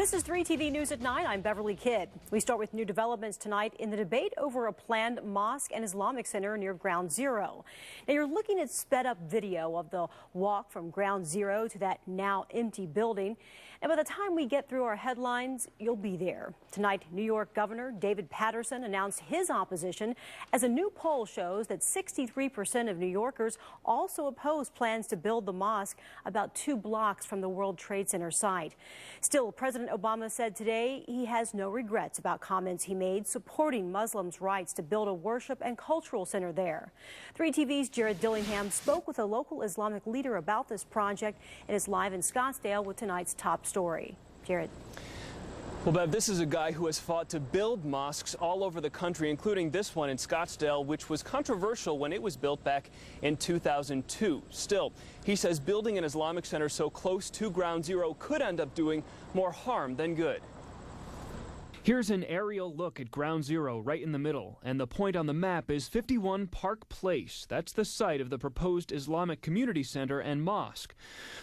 This is 3 TV News at 9. I'm Beverly Kidd. We start with new developments tonight in the debate over a planned mosque and Islamic center near Ground Zero. Now you're looking at sped up video of the walk from Ground Zero to that now empty building. And by the time we get through our headlines, you'll be there. Tonight, New York Governor David Paterson announced his opposition as a new poll shows that 63% of New Yorkers also oppose plans to build the mosque about 2 blocks from the World Trade Center site. Still, President Obama said today he has no regrets about comments he made supporting Muslims' rights to build a worship and cultural center there. 3 TV's Jared Dillingham spoke with a local Islamic leader about this project and is live in Scottsdale with tonight's top story. Jared. Well, Bev, this is a guy who has fought to build mosques all over the country, including this one in Scottsdale, which was controversial when it was built back in 2002. Still, he says building an Islamic center so close to Ground Zero could end up doing more harm than good. Here's an aerial look at Ground Zero right in the middle, and the point on the map is 51 Park Place. That's the site of the proposed Islamic Community Center and mosque.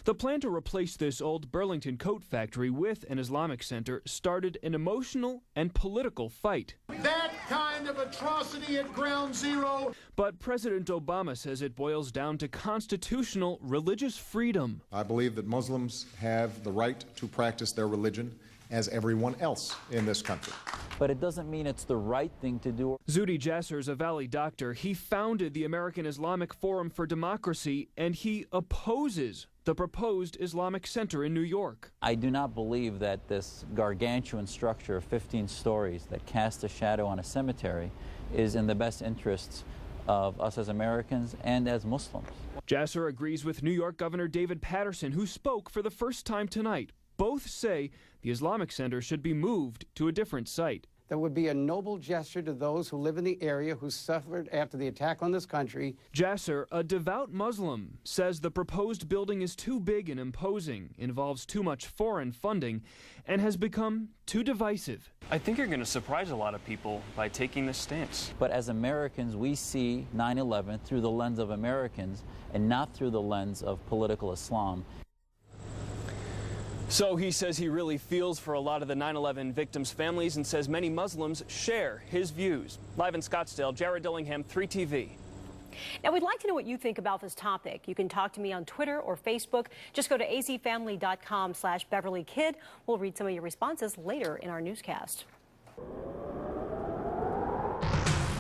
The plan to replace this old Burlington coat factory with an Islamic center started an emotional and political fight. That kind of atrocity at Ground Zero. But President Obama says it boils down to constitutional religious freedom. I believe that Muslims have the right to practice their religion as everyone else in this country. But it doesn't mean it's the right thing to do. Zuhdi Jasser is a Valley doctor. He founded the American Islamic Forum for Democracy, and he opposes the proposed Islamic Center in New York. I do not believe that this gargantuan structure of 15 stories that casts a shadow on a cemetery is in the best interests of us as Americans and as Muslims. Jasser agrees with New York Governor David Paterson, who spoke for the first time tonight. Both say the Islamic Center should be moved to a different site. That would be a noble gesture to those who live in the area who suffered after the attack on this country. Jasser, a devout Muslim, says the proposed building is too big and imposing, involves too much foreign funding, and has become too divisive. I think you're going to surprise a lot of people by taking this stance. But as Americans, we see 9/11 through the lens of Americans and not through the lens of political Islam. So he says he really feels for a lot of the 9/11 victims' families and says many Muslims share his views. Live in Scottsdale, Jared Dillingham, 3 TV. Now, we'd like to know what you think about this topic. You can talk to me on Twitter or Facebook. Just go to azfamily.com/Beverly Kidd. We'll read some of your responses later in our newscast.